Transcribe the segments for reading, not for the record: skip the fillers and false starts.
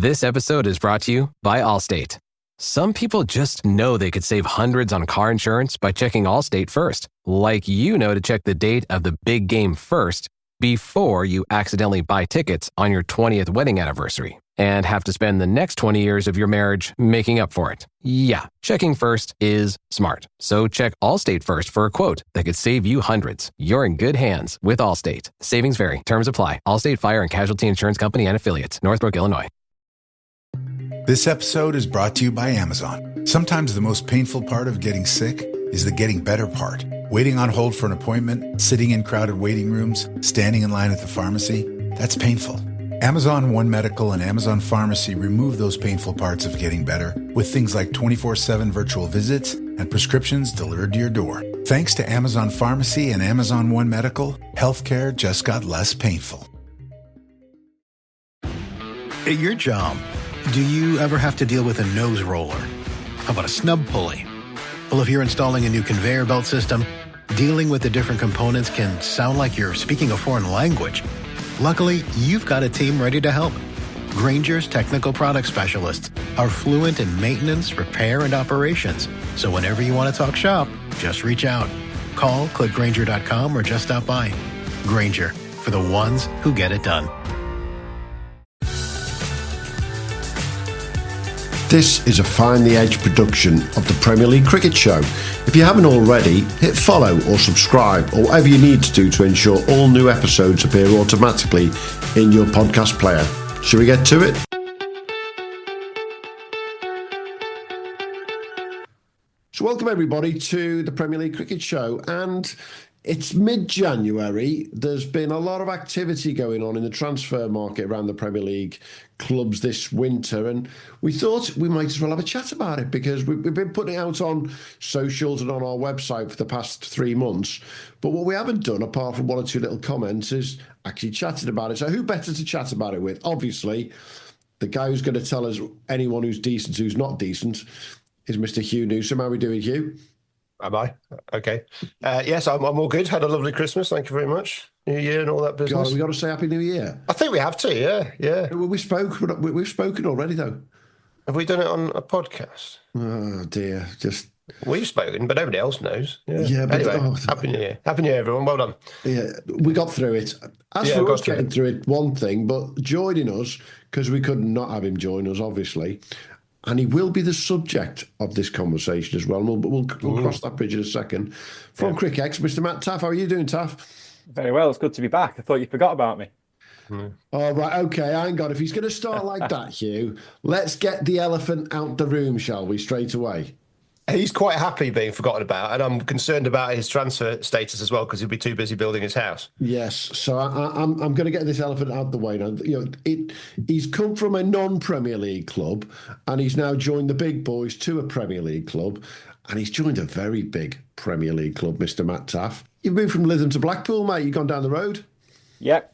This episode is brought to you by Allstate. Some people just know they could save hundreds on car insurance by checking Allstate first. Like you know to check the date of the big game first before you accidentally buy tickets on your 20th wedding anniversary and have to spend the next 20 years of your marriage making up for it. Yeah, checking first is smart. So check Allstate first for a quote that could save you hundreds. You're in good hands with Allstate. Savings vary. Terms apply. Allstate Fire and Casualty Insurance Company and Affiliates. Northbrook, Illinois. This episode is brought to you by Amazon. Sometimes the most painful part of getting sick is the getting better part. Waiting on hold for an appointment, sitting in crowded waiting rooms, standing in line at the pharmacy, that's painful. Amazon One Medical and Amazon Pharmacy remove those painful parts of getting better with things like 24/7 virtual visits and prescriptions delivered to your door. Thanks to Amazon Pharmacy and Amazon One Medical, healthcare just got less painful. At your job, do you ever have to deal with a nose roller? How about a snub pulley? Well, if you're installing a new conveyor belt system, dealing with the different components can sound like you're speaking a foreign language. Luckily, you've got a team ready to help. Grainger's technical product specialists are fluent in maintenance, repair, and operations. So whenever you want to talk shop, just reach out. Call, click Grainger.com, or just stop by. Grainger, for the ones who get it done. This is a Find the Edge production of the Premier League Cricket Show. If you haven't already, hit follow or subscribe or whatever you need to do to ensure all new episodes appear automatically in your podcast player. Shall we get to it? So welcome everybody to the Premier League Cricket Show, and it's mid-January. There's been a lot of activity going on in the transfer market around the Premier League clubs this winter, and we thought we might as well have a chat about it because we've been putting it out on socials and on our website for the past 3 months. But what we haven't done, apart from one or two little comments, is actually chatted about it. So who better to chat about it with? Obviously, the guy who's going to tell us anyone who's decent, who's not decent, is Mr. Hugh Newsom. How are we doing, Hugh? Am I? Okay. Yes, I'm all good. Had a lovely Christmas. Thank you very much. New Year and all that business. God, we got to say Happy New Year. I think we have to, yeah. We've spoken already, though. Have we done it on a podcast? Oh, dear. We've spoken, but nobody else knows. Yeah, but anyway, Happy New Year. Happy New Year, everyone. Well done. Yeah, we got through it. As for us getting through it, one thing, but joining us, because we could not have him join us, obviously, and he will be the subject of this conversation as well. And we'll cross that bridge in a second. From Cric, Mr. Matt Taaffe. How are you doing, Taaffe? Very well. It's good to be back. I thought you forgot about me. All right. Okay. Hang on. If he's going to start like that, Hugh, let's get the elephant out the room, shall we, straight away? He's quite happy being forgotten about, and I'm concerned about his transfer status as well because he'll be too busy building his house. Yes, so I'm going to get this elephant out the way now. He's come from a non-Premier League club, and he's now joined the big boys to a Premier League club, and he's joined a very big Premier League club, Mr. Matt Taaffe. You've moved from Lytham to Blackpool, mate. You've gone down the road. Yep,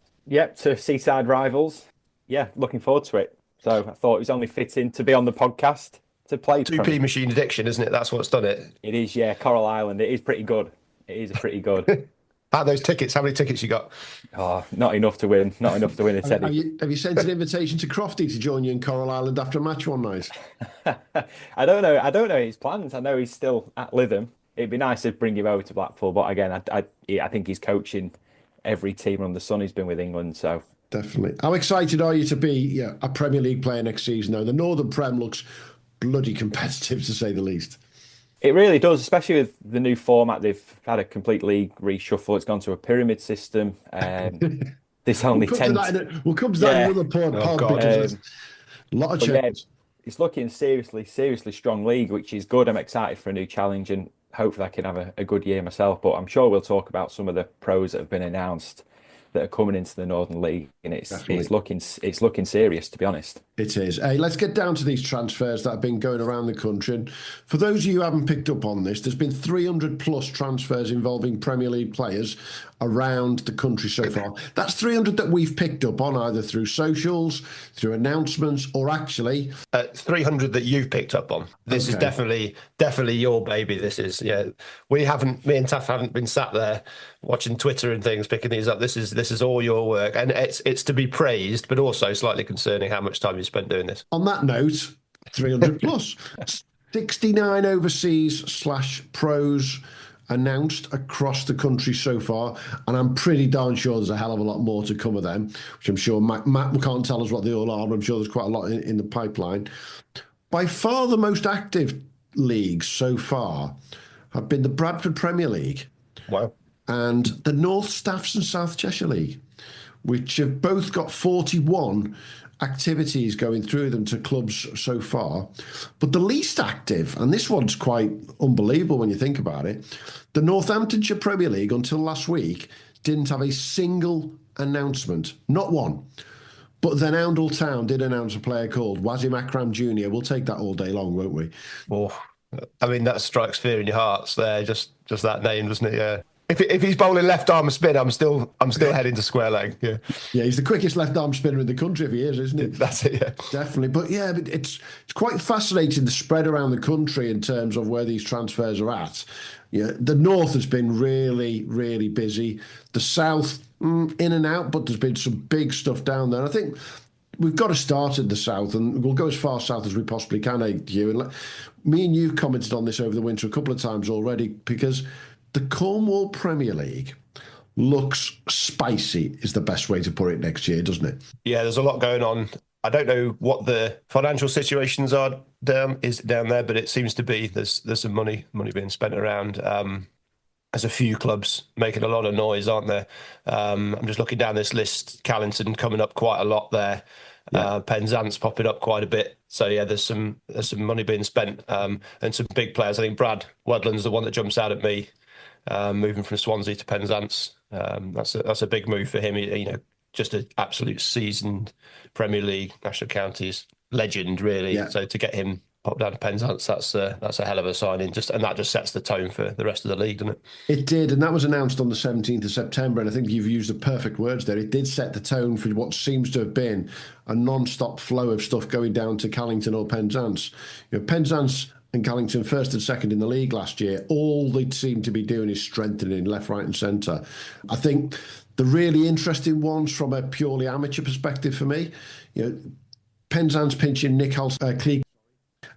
to Seaside Rivals. Yeah, looking forward to it. So I thought it was only fitting to be on the podcast. To play 2p machine addiction, isn't it? That's what's done it. It is, yeah. Coral Island. It is pretty good. It is pretty good. About those tickets, how many tickets you got? Oh, not enough to win. Not enough to win a teddy. Have you sent an invitation to Crofty to join you in Coral Island after a match one night? I don't know his plans. I know he's still at Lytham. It'd be nice to bring him over to Blackpool, but again, I think he's coaching every team under the sun. He's been with England, so. Definitely. How excited are you to be a Premier League player next season? Now, the Northern Prem looks bloody competitive, to say the least. It really does, especially with the new format. They've had a complete league reshuffle. It's gone to a pyramid system. There's only 10. We'll come to that in another pod because a lot of change. It's looking seriously strong league, which is good. I'm excited for a new challenge, and hopefully I can have a good year myself. But I'm sure we'll talk about some of the pros that have been announced that are coming into the Northern League, and it's looking serious, to be honest. It is. Hey, let's get down to these transfers that have been going around the country. And for those of you who haven't picked up on this, there's been 300 plus transfers involving Premier League players around the country so far. That's 300 that we've picked up on either through socials, through announcements, or actually 300 that you've picked up on. This is definitely your baby. This is, me and Taaffe haven't been sat there watching Twitter and things picking these up. This is all your work, and it's to be praised, but also slightly concerning how much time you spent doing this. On that note, 300 plus 69 overseas / pros announced across the country so far, and I'm pretty darn sure there's a hell of a lot more to come of them, which I'm sure Matt can't tell us what they all are, but I'm sure there's quite a lot in the pipeline. By far the most active leagues so far have been the Bradford Premier League. Wow. And the North Staffs and South Cheshire League, which have both got 41 activities going through them to clubs so far. But the least active, and this one's quite unbelievable when you think about it, the Northamptonshire Premier League until last week didn't have a single announcement, not one. But then Oundle Town did announce a player called Wazim Akram Jr. We'll take that all day long, won't we? Oh, I mean, that strikes fear in your hearts there, just that name, doesn't it? Yeah. If he's bowling left arm spin, I'm still heading to square leg. Yeah, he's the quickest left arm spinner in the country if he is, isn't he? That's it. Yeah, definitely. But yeah, it's quite fascinating the spread around the country in terms of where these transfers are at. Yeah, the north has been really, really busy. The south, in and out, but there's been some big stuff down there. And I think we've got to start in the south, and we'll go as far south as we possibly can, Hugh. And me and you commented on this over the winter a couple of times already, because the Cornwall Premier League looks spicy, is the best way to put it, next year, doesn't it? Yeah, there's a lot going on. I don't know what the financial situations are down there, but it seems to be there's some money being spent around. There's a few clubs making a lot of noise, aren't there? I'm just looking down this list. Callington coming up quite a lot there. Yeah. Penzance popping up quite a bit. So yeah, there's some money being spent, and some big players. I think Brad Woodland's the one that jumps out at me. Moving from Swansea to Penzance, that's a big move for him. Just an absolute seasoned Premier League, National Counties legend, really. Yeah. So to get him popped down to Penzance, that's a hell of a signing. And that just sets the tone for the rest of the league, doesn't it? It did, and that was announced on the 17th of September. And I think you've used the perfect words there. It did set the tone for what seems to have been a non-stop flow of stuff going down to Callington or Penzance. Penzance and Callington first and second in the league last year, all they seem to be doing is strengthening left, right and centre. I think the really interesting ones from a purely amateur perspective for me, Penzance pinching Nick Cleek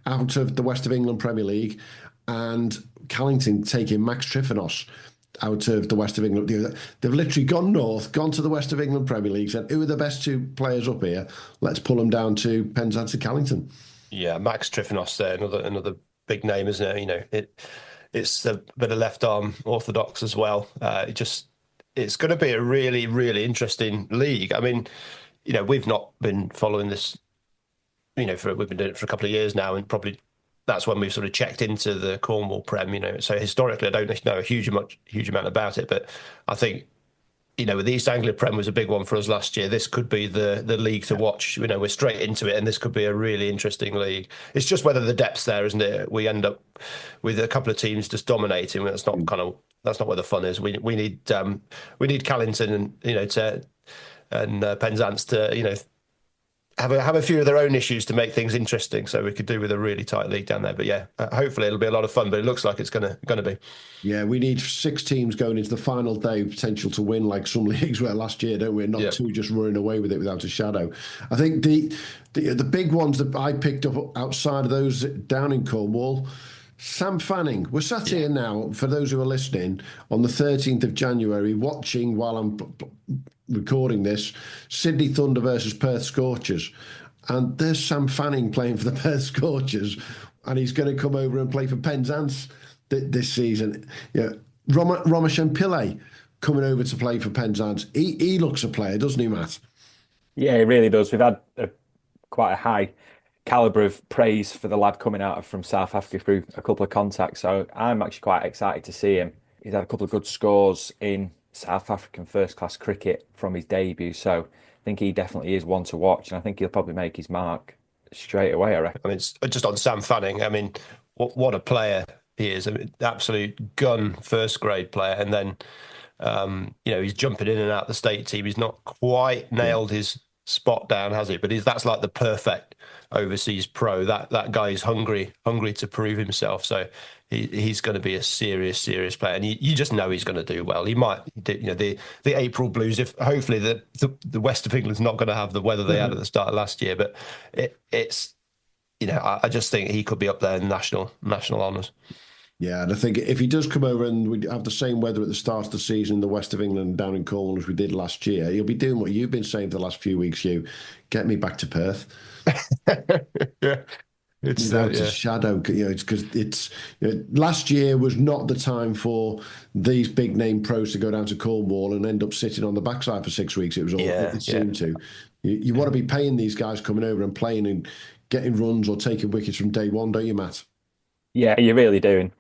out of the West of England Premier League, and Callington taking Max Trifonos out of the West of England. They've literally gone north, gone to the West of England Premier League, said, who are the best two players up here? Let's pull them down to Penzance and Callington. Yeah, Max Trifonos there, another big name, isn't it? It's a bit of left arm orthodox as well. It's going to be a really, really interesting league. I mean, we've not been following this. We've been doing it for a couple of years now, and probably that's when we've sort of checked into the Cornwall Prem. So historically, I don't know a huge amount about it, but I think the East Anglia Prem was a big one for us last year. This could be the league to watch. We're straight into it, and this could be a really interesting league. It's just whether the depth's there, isn't it? We end up with a couple of teams just dominating. That's not where the fun is. We need Callington and Penzance to have a few of their own issues to make things interesting, so we could do with a really tight league down there. But yeah, hopefully it'll be a lot of fun. But it looks like it's going to be. Yeah, we need 6 teams going into the final day, potential to win, like some leagues were last year, don't we? Not 2 just running away with it without a shadow. I think the big ones that I picked up outside of those down in Cornwall. Sam Fanning. We're sat here now, for those who are listening, on the 13th of January, watching while I'm recording this, Sydney Thunder versus Perth Scorchers. And there's Sam Fanning playing for the Perth Scorchers, and he's going to come over and play for Penzance this season. Ramesh Pillay coming over to play for Penzance. He looks a player, doesn't he, Matt? Yeah, he really does. We've had quite a high calibre of praise for the lad coming out from South Africa through a couple of contacts. So I'm actually quite excited to see him. He's had a couple of good scores in South African first-class cricket from his debut. So I think he definitely is one to watch, and I think he'll probably make his mark straight away, I reckon. I mean, it's just on Sam Fanning. I mean, what a player he is. I mean, absolute gun first-grade player. And then He's jumping in and out the state team. He's not quite nailed his spot down, has he? But that's like the perfect overseas pro. That guy is hungry to prove himself. So he's going to be a serious player, and you just know he's going to do well. He might, the April Blues. If hopefully the West of England's not going to have the weather they had at the start of last year, but it's I just think he could be up there in national honours. Yeah, and I think if he does come over and we have the same weather at the start of the season in the west of England down in Cornwall as we did last year, he'll be doing what you've been saying for the last few weeks, Hugh. Get me back to Perth. Yeah. It's Without a shadow, it's because last year was not the time for these big name pros to go down to Cornwall and end up sitting on the backside for 6 weeks. It was all it seemed to. You want to be paying these guys coming over and playing and getting runs or taking wickets from day one, don't you, Matt? Yeah, you're really doing.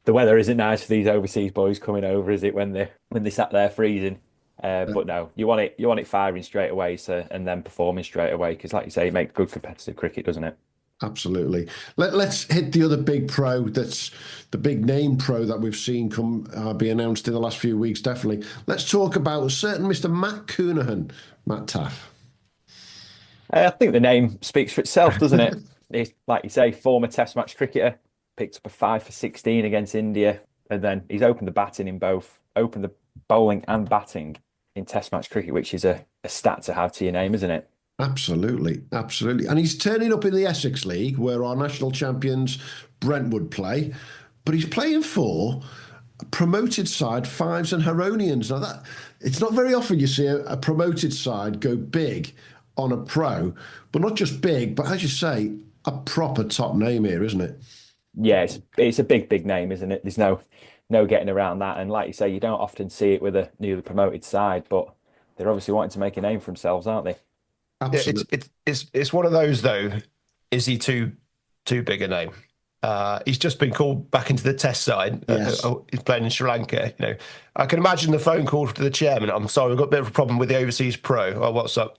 The weather isn't nice for these overseas boys coming over, is it? When they sat there freezing. But no, you want it firing straight away, and then performing straight away because, like you say, it makes good competitive cricket, doesn't it? Absolutely. Let's hit the other big pro. That's the big name pro that we've seen be announced in the last few weeks. Definitely. Let's talk about a certain Mr. Matt Cunahan, Matt Taaffe. I think the name speaks for itself, doesn't it? He's, like you say, former Test match cricketer, picked up a 5 for 16 against India, and then he's opened the bowling and batting in Test match cricket, which is a stat to have to your name, isn't it? Absolutely. And he's turning up in the Essex League, where our national champions Brentwood play, but he's playing for a promoted side, Fives and Heronians. Now it's not very often you see a promoted side go big on a pro, but not just big, but as you say, a proper top name here, isn't it? Yeah, it's a big name, isn't it? There's no getting around that. And like you say, you don't often see it with a newly promoted side, but they're obviously wanting to make a name for themselves, aren't they? Absolutely. It's one of those though. Is he too big a name? He's just been called back into the Test side. Yes. He's playing in Sri Lanka. I can imagine the phone call to the chairman. I'm sorry, we've got a bit of a problem with the overseas pro. Oh, what's up?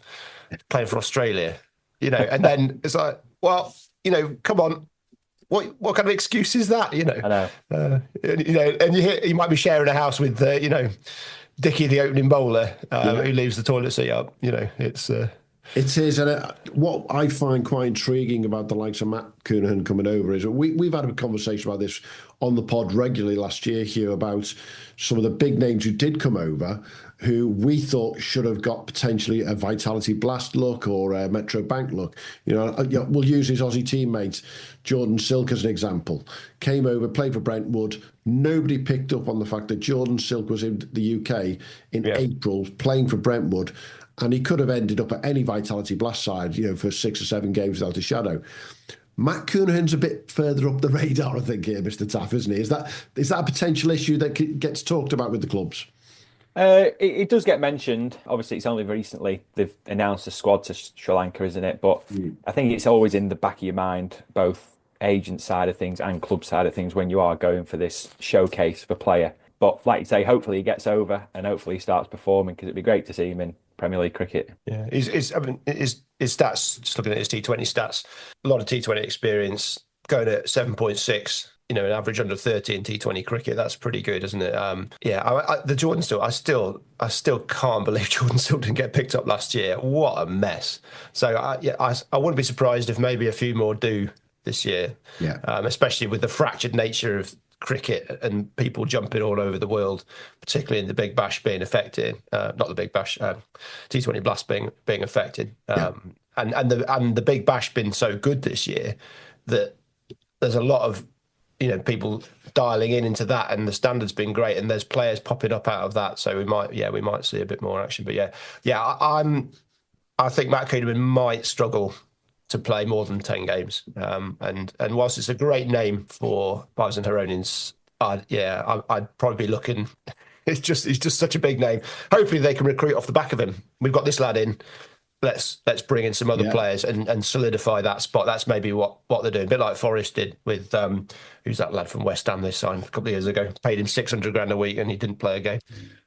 Playing for Australia. And then it's like, well, come on. What kind of excuse is that? I know. And you might be sharing a house with Dickie, the opening bowler, who leaves the toilet seat up. It's. It is, and what I find quite intriguing about the likes of Matt Cunahan coming over is we've had a conversation about this on the pod regularly last year, Hugh, about some of the big names who did come over, who we thought should have got potentially a Vitality Blast look or a Metro Bank look. We'll use his Aussie teammate Jordan Silk as an example. Came over, played for Brentwood. Nobody picked up on the fact that Jordan Silk was in the UK in April playing for Brentwood. And he could have ended up at any Vitality Blast side, for 6 or 7 games without a shadow. Matt Cunahan's a bit further up the radar, I think, here, Mr. Taaffe, isn't he? Is that a potential issue that gets talked about with the clubs? It does get mentioned. Obviously, it's only recently they've announced a squad to Sri Lanka, isn't it? But I think it's always in the back of your mind, both agent side of things and club side of things, when you are going for this showcase for player. But like you say, hopefully he gets over and hopefully he starts performing because it'd be great to see him in Premier League cricket. Yeah, his stats, just looking at his T20 stats, a lot of T20 experience, going at 7.6, an average under 30 in T20 cricket. That's pretty good, isn't it? The Jordan Still, I still can't believe Jordan Still didn't get picked up last year. What a mess. So I wouldn't be surprised if maybe a few more do this year. Yeah. Especially with the fractured nature of cricket and people jumping all over the world, particularly in the Big Bash being affected. Not the Big Bash, T20 Blast being affected. And the Big Bash been so good this year that there's a lot of people dialing into that, and the standard's been great, and there's players popping up out of that. So we might see a bit more action. But I think Matt Cunahan might struggle to play more than 10 games. And whilst it's a great name for Fives and Heronians, I'd probably be looking. He's just such a big name. Hopefully they can recruit off the back of him. We've got this lad in. Let's bring in some other players and solidify that spot. That's maybe what they're doing. A bit like Forest did with who's that lad from West Ham they signed a couple of years ago. Paid him 600 grand a week and he didn't play a game.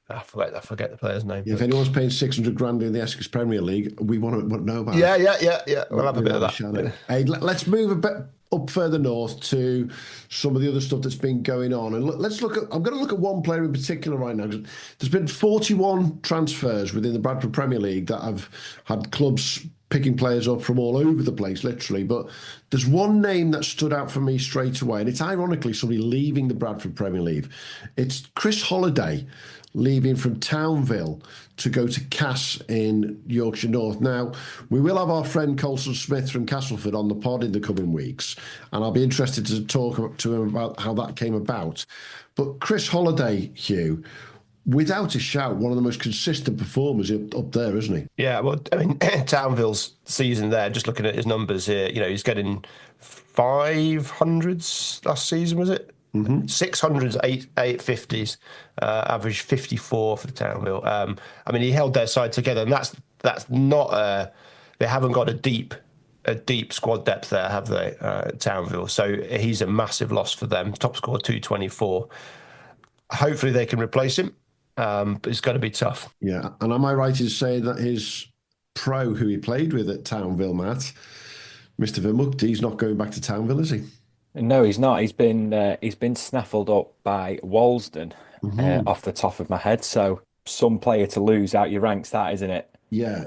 I forget the player's name. Yeah, if anyone's paying 600 grand in the Essex Premier League, we want to know about it. Yeah. We'll have a bit of that. Hey, let's move a bit up further north to some of the other stuff that's been going on. And let's look at, I'm going to look at one player in particular right now. There's been 41 transfers within the Bradford Premier League that have had clubs picking players up from all over the place, literally. But there's one name that stood out for me straight away, and it's ironically somebody leaving the Bradford Premier League. It's Chris Holliday leaving from Townville to go to Cass in Yorkshire North. Now, we will have our friend Colson Smith from Castleford on the pod in the coming weeks, and I'll be interested to talk to him about how that came about. But Chris Holliday, Hugh, without a shout, one of the most consistent performers up there, isn't he? Yeah, well, I mean, Townville's season there, just looking at his numbers here, he's getting 500s last season, was it? 600s, 850s, average 54 for Townville. I mean, he held their side together, and that's not they haven't got a deep squad depth there, have they, Townville? So he's a massive loss for them. Top score 224. Hopefully they can replace him, but it's going to be tough. Yeah, and am I right in saying that his pro who he played with at Townville, Matt, Mr. Vermukti, he's not going back to Townville, is he? No, he's not. He's been snaffled up by Walsden off the top of my head. So some player to lose out your ranks, that isn't it? Yeah.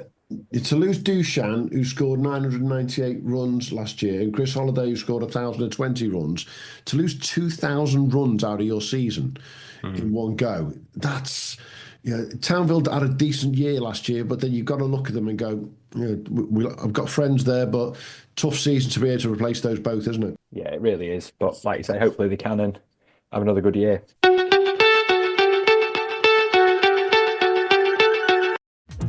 To lose Dushan, who scored 998 runs last year, and Chris Holliday, who scored 1,020 runs, to lose 2,000 runs out of your season in one go, that's... Townville had a decent year last year, but then you've got to look at them and go, I've got friends there, but tough season to be able to replace those both, isn't it? Yeah, it really is. But like you say, hopefully they can and have another good year.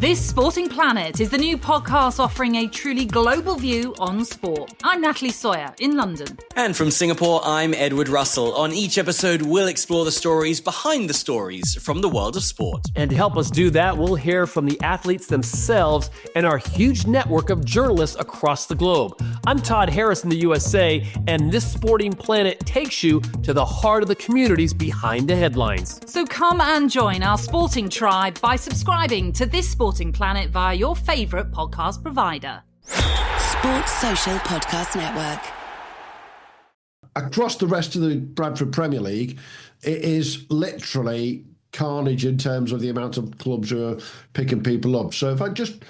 This Sporting Planet is the new podcast offering a truly global view on sport. I'm Natalie Sawyer in London. And from Singapore, I'm Edward Russell. On each episode, we'll explore the stories behind the stories from the world of sport. And to help us do that, we'll hear from the athletes themselves and our huge network of journalists across the globe. I'm Todd Harris in the USA, and this Sporting Planet takes you to the heart of the communities behind the headlines. So come and join our sporting tribe by subscribing to This Sporting Planet via your favourite podcast provider. Sports Social Podcast Network. Across the rest of the Bradford Premier League, it is literally carnage in terms of the amount of clubs who are picking people up. So if I just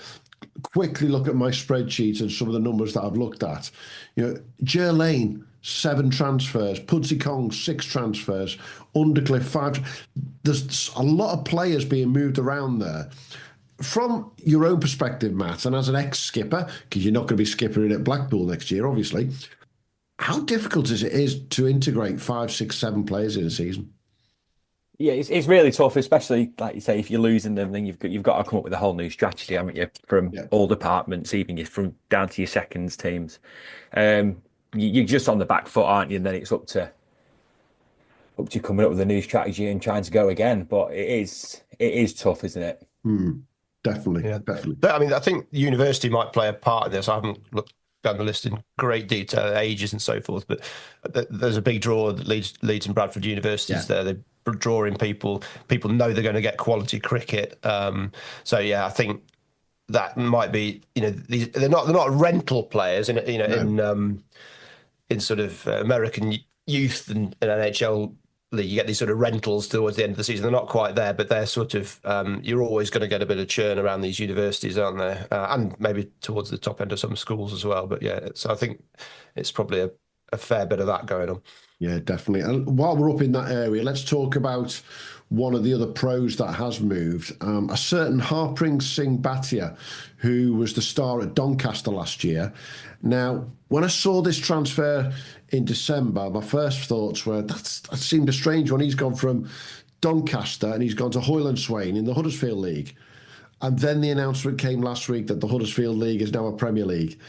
quickly look at my spreadsheet and some of the numbers that I've looked at, Ger Lane, 7 transfers, Pudsey Kong, 6 transfers, Undercliff, 5. There's a lot of players being moved around there. From your own perspective, Matt, and as an ex-skipper, because you're not going to be skippering at Blackpool next year, obviously, how difficult is it to integrate 5, 6, 7 players in a season? Yeah, it's really tough, especially like you say, if you're losing them, then you've got to come up with a whole new strategy, haven't you? From all departments, even from down to your seconds teams. You're just on the back foot, aren't you? And then it's up to coming up with a new strategy and trying to go again. But it is tough, isn't it? Definitely, yeah, definitely. But, I mean, I think the university might play a part in this. I haven't looked down the list in great detail, ages and so forth, but there's a big draw that Leeds and Bradford universities there. They're drawing people. People know they're going to get quality cricket. So yeah, I think that might be. They're not rental players in sort of American youth and NHL. You get these sort of rentals towards the end of the season. They're not quite there, but they're sort of, you're always going to get a bit of churn around these universities, aren't there? And maybe towards the top end of some schools as well. But yeah, so I think it's probably a fair bit of that going on. Yeah, definitely. And while we're up in that area, let's talk about one of the other pros that has moved. A certain Harpring Singh Bhatia, who was the star at Doncaster last year. Now, when I saw this transfer in December, my first thoughts were, that seemed a strange one. He's gone from Doncaster and he's gone to Hoyland Swain in the Huddersfield League. And then the announcement came last week that the Huddersfield League is now a Premier League.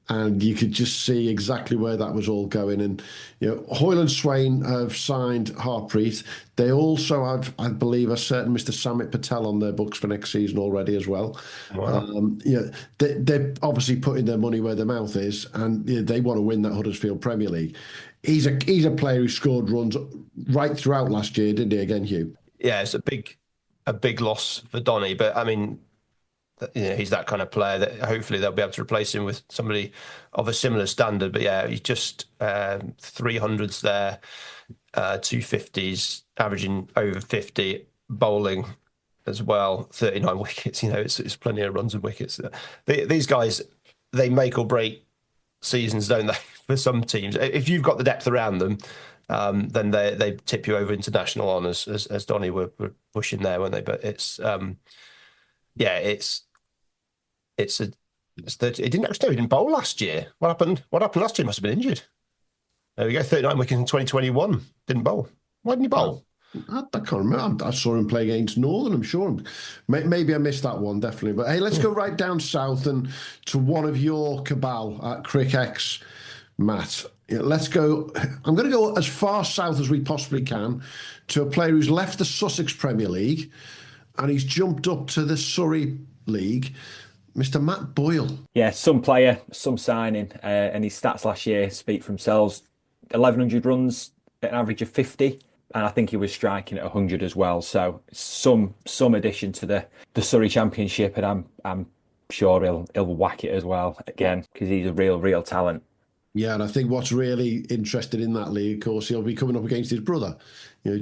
And you could just see exactly where that was all going. And, Hoyland Swain have signed Harpreet. They also have, I believe, a certain Mr. Samit Patel on their books for next season already as well. Wow. They're obviously putting their money where their mouth is, and they want to win that Huddersfield Premier League. He's a player who scored runs right throughout last year, didn't he, again, Hugh? Yeah, it's a big loss for Donny, but I mean, he's that kind of player that hopefully they'll be able to replace him with somebody of a similar standard. But yeah, he's just 300s there, 250s, averaging over 50, bowling as well, 39 wickets. It's plenty of runs and wickets. These guys, they make or break seasons, don't they? For some teams, if you've got the depth around them, then they tip you over international honours, as Donny were pushing there, weren't they? But it didn't bowl last year. What happened last year? Must have been injured. There we go. 39 wickets in 2021. Didn't bowl. Why didn't he bowl? I can't remember. I saw him play against Northern, I'm sure. Maybe I missed that one, definitely. But hey, let's go right down south and to one of your cabal at Cric X, Matt. Let's go. I'm going to go as far south as we possibly can to a player who's left the Sussex Premier League and he's jumped up to the Surrey League, Mr. Matt Boyle. Yeah, some player, some signing, and his stats last year speak for themselves. 1,100 runs at an average of 50. And I think he was striking at 100 as well. So some addition to the Surrey Championship, and I'm sure he'll whack it as well again because he's a real talent. Yeah, and I think what's really interesting in that league, of course, he'll be coming up against his brother.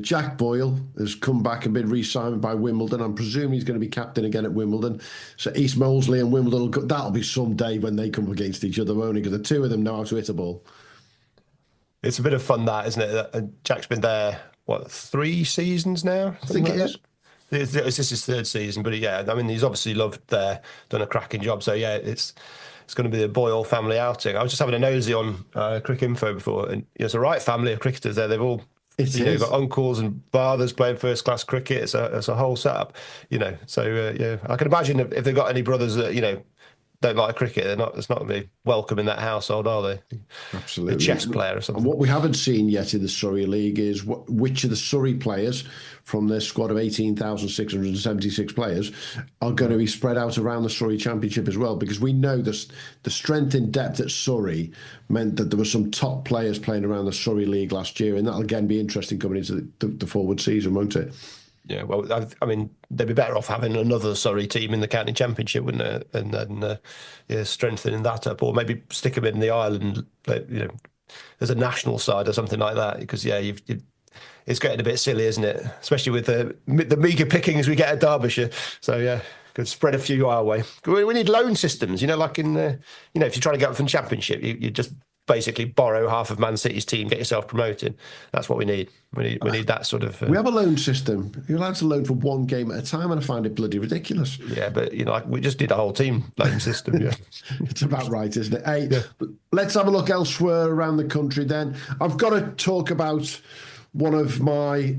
Jack Boyle has come back and been re-signed by Wimbledon. I'm presuming he's going to be captain again at Wimbledon. So East Moseley and Wimbledon, that'll be some day when they come against each other, won't it? Because the two of them know how to hit a ball. It's a bit of fun, that, isn't it? Jack's been there, 3 seasons now? I think it is. This is his 3rd season, but yeah, I mean, he's obviously loved there, done a cracking job. So yeah, it's going to be a Boyle family outing. I was just having a nosy on Cric Info before, and it's a right family of cricketers there. They've all got uncles and fathers playing first-class cricket. It's a whole setup, So yeah, I can imagine if they've got any brothers that don't like cricket, it's not going to be welcome in that household, are they? Absolutely. A chess player or something. And what we haven't seen yet in the Surrey League is which of the Surrey players from their squad of 18,676 players are going to be spread out around the Surrey Championship as well, because we know the strength in depth at Surrey meant that there were some top players playing around the Surrey League last year, and that'll again be interesting coming into the forward season, won't it? Yeah, well, I mean, they'd be better off having another Surrey team in the county championship, wouldn't it? And then strengthening that up, or maybe stick them in the island, as a national side or something like that. Because it's getting a bit silly, isn't it? Especially with the meagre pickings we get at Derbyshire. So yeah, could spread a few our way. We need loan systems, like in if you're trying to get up from the championship, you just basically borrow half of Man City's team, get yourself promoted. That's what we need. We need that sort of. We have a loan system. You're allowed to loan for one game at a time, and I find it bloody ridiculous. Yeah, but we just did a whole team loan system. Yeah, it's about right, isn't it? Hey, Let's have a look elsewhere around the country. Then I've got to talk about one of my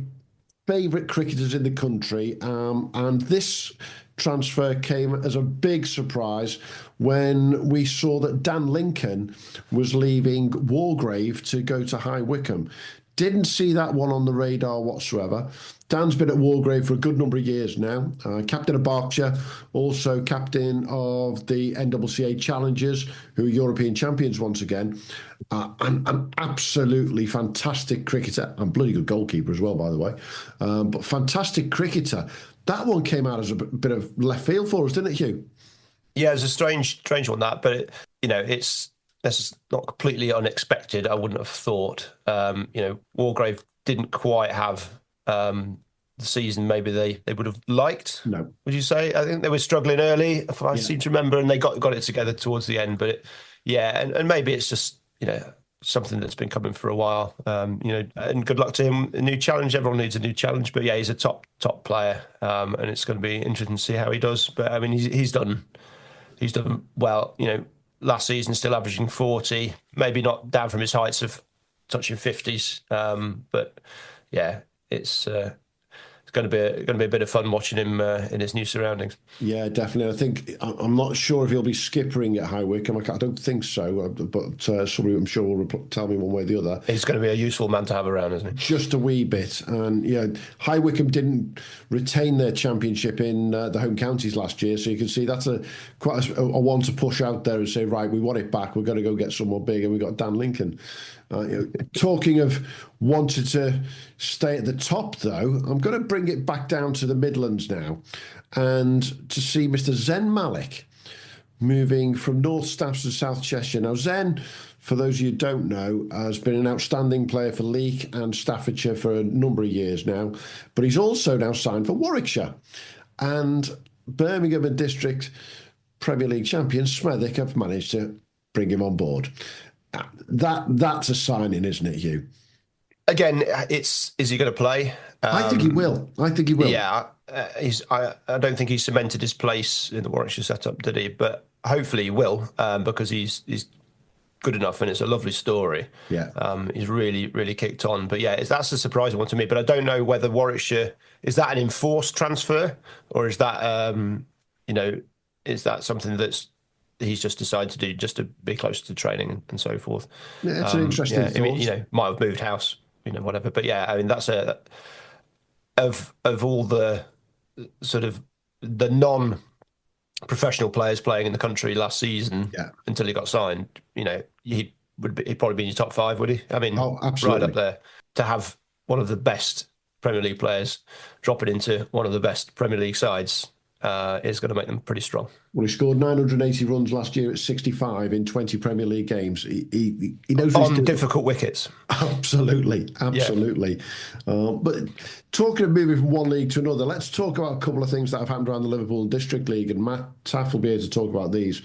favourite cricketers in the country, and this transfer came as a big surprise when we saw that Dan Lincoln was leaving Wargrave to go to High Wycombe. Didn't see that one on the radar whatsoever. Dan's been at Wargrave for a good number of years now. Captain of Berkshire, also captain of the NCCA Challengers, who are European champions once again. And an absolutely fantastic cricketer, and bloody good goalkeeper as well, by the way. But fantastic cricketer. That one came out as a bit of left field for us, didn't it, Hugh? Yeah, it was a strange one, that, but this is not completely unexpected. I wouldn't have thought. Wargrave didn't quite have the season maybe they would have liked. No, would you say? I think they were struggling early, if I seem to remember, and they got it together towards the end. But and maybe it's just something that's been coming for a while. And good luck to him. A new challenge. Everyone needs a new challenge. But yeah, he's a top player, and it's going to be interesting to see how he does. But I mean, he's done well. Last season still averaging 40, maybe not down from his heights of touching 50s. But yeah, it's going to be a bit of fun watching him in his new surroundings. Yeah, definitely. I think I'm not sure if he'll be skippering at High Wycombe. I don't think so, but somebody I'm sure will tell me one way or the other. He's going to be a useful man to have around, isn't he? Just a wee bit. And High Wycombe didn't retain their championship in the home counties last year, so you can see that's quite a one to push out there and say, right, we want it back. We're going to go get someone big, and we got Dan Lincoln. Talking of wanted to stay at the top, though, I'm going to bring bring it back down to the Midlands now and to see Mr. Zen Malik moving from North Staffs to South Cheshire. Now, Zen, for those of you who don't know, has been an outstanding player for Leek and Staffordshire for a number of years now, but he's also now signed for Warwickshire. And Birmingham and District Premier League champion Smethwick have managed to bring him on board. That's a signing, isn't it, Hugh? Again, is he going to play? I think he will. Yeah, I don't think he cemented his place in the Warwickshire setup, did he? But hopefully he will, because he's good enough, and it's a lovely story. Yeah, he's really, really kicked on. But yeah, that's a surprising one to me. But I don't know whether Warwickshire, is that an enforced transfer, or is that is that something that's he's just decided to do just to be closer to training and so forth? Yeah, it's an interesting thought. I mean, might have moved house, whatever. But yeah, I mean, that's of all the sort of the non-professional players playing in the country last season, until he got signed, he'd probably be in your top 5, would he? I mean, absolutely. Right up there. To have one of the best Premier League players dropping into one of the best Premier League sides is going to make them pretty strong. Well, he scored 980 runs last year at 65 in 20 Premier League games. He knows on difficult wickets. Absolutely. But talking of moving from one league to another, let's talk about a couple of things that have happened around the Liverpool District League, and Matt Taaffe will be able to talk about these.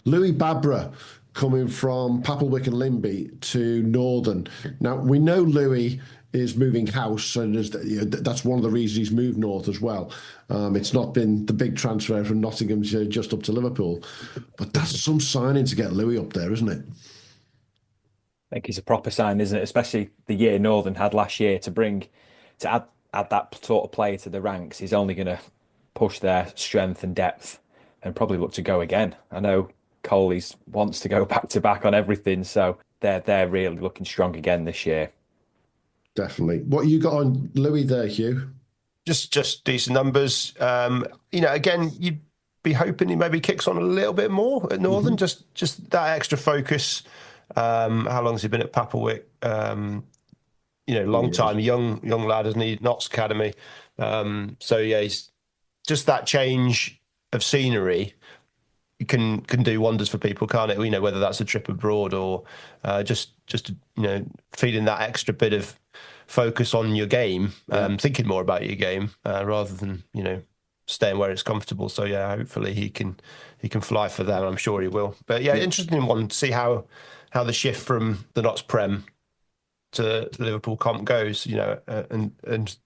Louis Babra coming from Papelwick and Limby to Northern. Now, we know Louis is moving house, and that's one of the reasons he's moved north as well. It's not been the big transfer from Nottingham just up to Liverpool, but that's some signing to get Louis up there, isn't it? I think it's a proper sign, isn't it? Especially the year Northern had last year to add that sort of player to the ranks. He's only going to push their strength and depth, and probably look to go again. I know Coley's wants to go back to back on everything, so they're really looking strong again this year. Definitely. What you got on Louis there, Hugh? Just decent numbers. Again, you'd be hoping he maybe kicks on a little bit more at Northern. Just that extra focus. How long has he been at Papelwick? Long time, young lad, isn't he? Notts Academy. He's just that change of scenery can do wonders for people, can't it? Whether that's a trip abroad or just feeling that extra bit of focus on your game, thinking more about your game rather than staying where it's comfortable. So yeah, hopefully he can fly for that. I'm sure he will. But yeah, interesting one to see how the shift from the Notts Prem to the Liverpool comp goes. And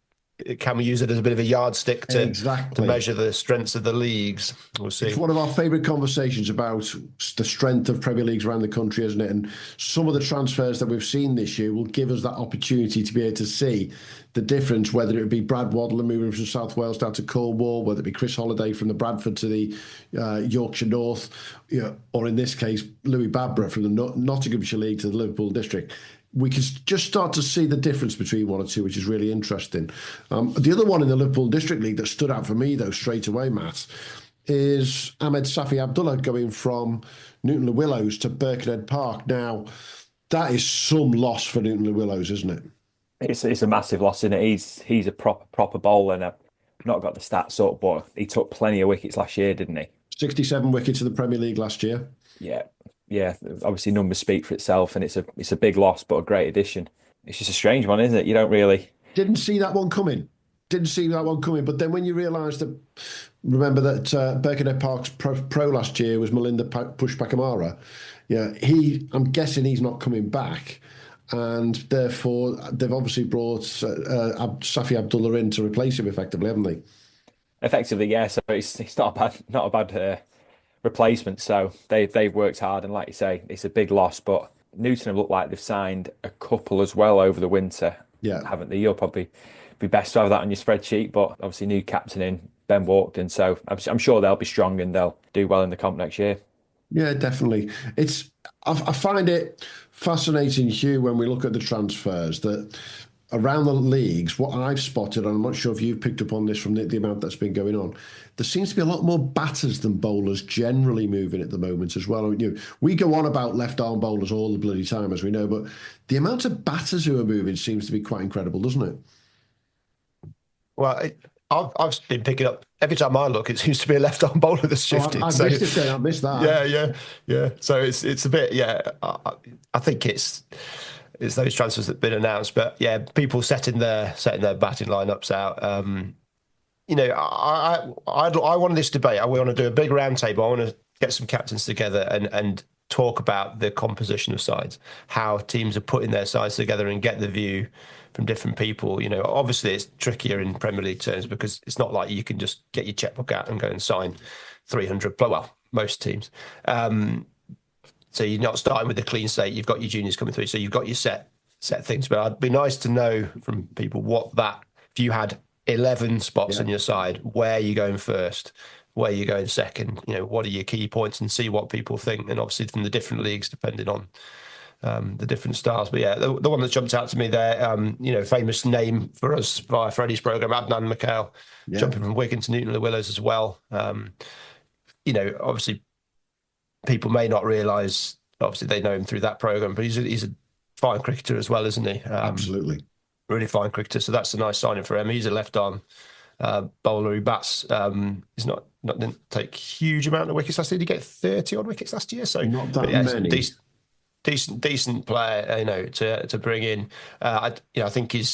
can we use it as a bit of a yardstick to measure the strengths of the leagues? We'll see. It's one of our favourite conversations about the strength of Premier Leagues around the country, isn't it? And some of the transfers that we've seen this year will give us that opportunity to be able to see the difference, whether it be Brad Waddler moving from South Wales down to Cornwall, whether it be Chris Holliday from the Bradford to the Yorkshire North, or in this case, Louis Babra from the Nottinghamshire League to the Liverpool District. We can just start to see the difference between one or two, which is really interesting. The other one in the Liverpool District League that stood out for me, though, straight away, Matt, is Ahmed Safi Abdullah going from Newton Le Willows to Birkenhead Park. Now, that is some loss for Newton Le Willows, isn't it? It's a massive loss, isn't it? He's a proper bowler, and I've not got the stats up, but he took plenty of wickets last year, didn't he? 67 wickets in the Premier League last year. Yeah, obviously numbers speak for itself, and it's a big loss, but a great addition. It's just a strange one, isn't it? You don't really... Didn't see that one coming. But then when you realise that, remember that Birkenhead Park's pro last year was Melinda Pushpakamara. Yeah, I'm guessing he's not coming back, and therefore they've obviously brought Safi Abdullah in to replace him effectively, haven't they? Effectively, yeah. So it's not a bad replacement. So they've worked hard, and like you say, it's a big loss. But Newton have looked like they've signed a couple as well over the winter, haven't they? You'll probably be best to have that on your spreadsheet. But obviously, new captain in Ben Walkden, so I'm sure they'll be strong and they'll do well in the comp next year. Yeah, definitely. I find it fascinating, Hugh, when we look at the transfers that around the leagues, what I've spotted, and I'm not sure if you've picked up on this from the amount that's been going on, there seems to be a lot more batters than bowlers generally moving at the moment as well. We go on about left-arm bowlers all the bloody time, as we know, but the amount of batters who are moving seems to be quite incredible, doesn't it? Well, I've been picking up every time I look. It seems to be a left-arm bowler that's shifted. I've missed it. Then I've missed that. Yeah. So it's a bit. Yeah, I think it's those transfers that've been announced. But yeah, people setting their batting lineups out. I wanted this debate. I want to do a big round table. I want to get some captains together and talk about the composition of sides, how teams are putting their sides together, and get the view from different people. Obviously it's trickier in Premier League terms because it's not like you can just get your checkbook out and go and sign 300. Well, most teams. So you're not starting with a clean slate. You've got your juniors coming through, so you've got your set things. But it'd be nice to know from people if you had 11 spots on your side, where are you going first, where are you going second, what are your key points, and see what people think. And obviously from the different leagues, depending on the different styles. But yeah, the one that jumped out to me there, famous name for us via Freddie's programme, Adnan Mikhail, jumping from Wigan to Newton Le Willows as well. Obviously people may not realise, obviously they know him through that programme, but he's a fine cricketer as well, isn't he? Absolutely. Really fine cricketer. So that's a nice signing for him. He's a left-arm bowler who bats. He's didn't take huge amount of wickets last year. Did he get 30 odd wickets last year? So not that many. Decent player, to bring in. I think he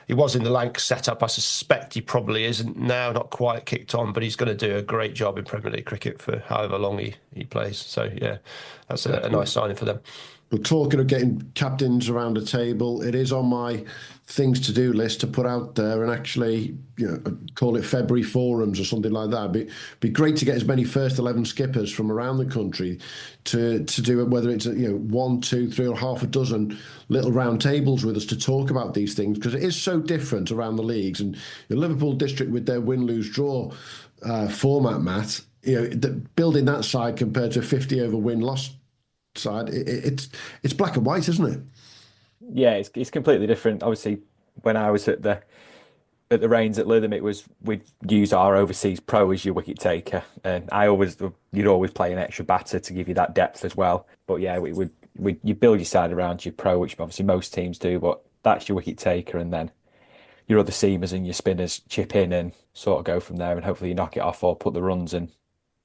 was in the Lancs setup. I suspect he probably isn't now, not quite kicked on, but he's going to do a great job in Premier League cricket for however long he plays. So yeah, that's a nice signing for them. But talking of getting captains around the table, it is on my things to do list to put out there and actually, call it February forums or something like that. Be great to get as many first 11 skippers from around the country to do it, whether it's 1, 2, 3, or half a dozen little round tables with us to talk about these things, because it is so different around the leagues. And the Liverpool district with their win, lose, draw format, Matt, building that side compared to a 50 over win loss side, it's black and white, isn't it? Yeah, it's completely different. Obviously, when I was at the reins at Lytham, we'd use our overseas pro as your wicket taker, and you'd always play an extra batter to give you that depth as well. But yeah, you build your side around your pro, which obviously most teams do. But that's your wicket taker, and then your other seamers and your spinners chip in and sort of go from there, and hopefully you knock it off or put the runs and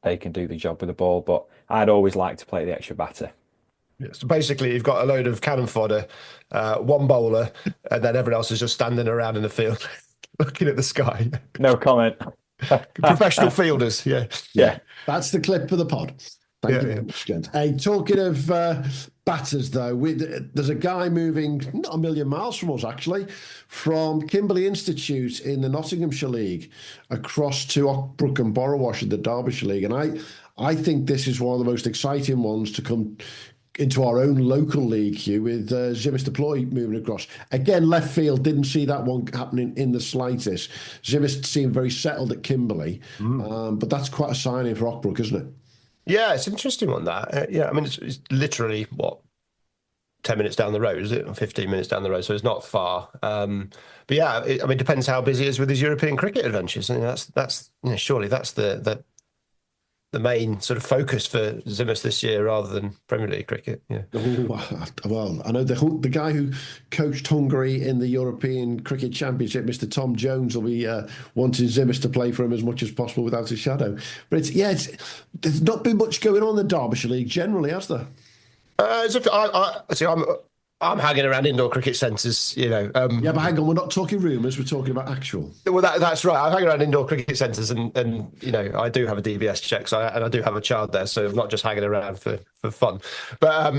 they can do the job with the ball. But I'd always like to play the extra batter. Yeah, so basically, you've got a load of cannon fodder, one bowler, and then everyone else is just standing around in the field looking at the sky. No comment. Professional fielders, yeah. That's the clip for the pod. Thank you very much, Gent. Hey, talking of batters, though, there's a guy moving not a million miles from us, actually, from Kimberley Institute in the Nottinghamshire League across to Ockbrook and Borrowash in the Derbyshire League. And I think this is one of the most exciting ones to come into our own local league, Hugh, with Zimis Deploy moving across. Again, left field, didn't see that one happening in the slightest. Zimis seemed very settled at Kimberley, but that's quite a signing for Ockbrook, isn't it? Yeah, it's an interesting one, that. I mean, it's literally, 10 minutes down the road, is it? Or 15 minutes down the road, so it's not far. But yeah, it depends how busy he is with his European cricket adventures. And that's surely that's the main sort of focus for Zimis this year rather than Premier League cricket. Yeah. Well, I know the guy who coached Hungary in the European Cricket Championship, Mr. Tom Jones, will be wanting Zimis to play for him as much as possible without a shadow. But there's not been much going on in the Derbyshire League generally, has there? I'm hanging around indoor cricket centres, yeah, but hang on, we're not talking rumours, we're talking about actual. Well, that's right. I'm hanging around indoor cricket centres, and I do have a DBS check, and I do have a child there, so I'm not just hanging around for fun. But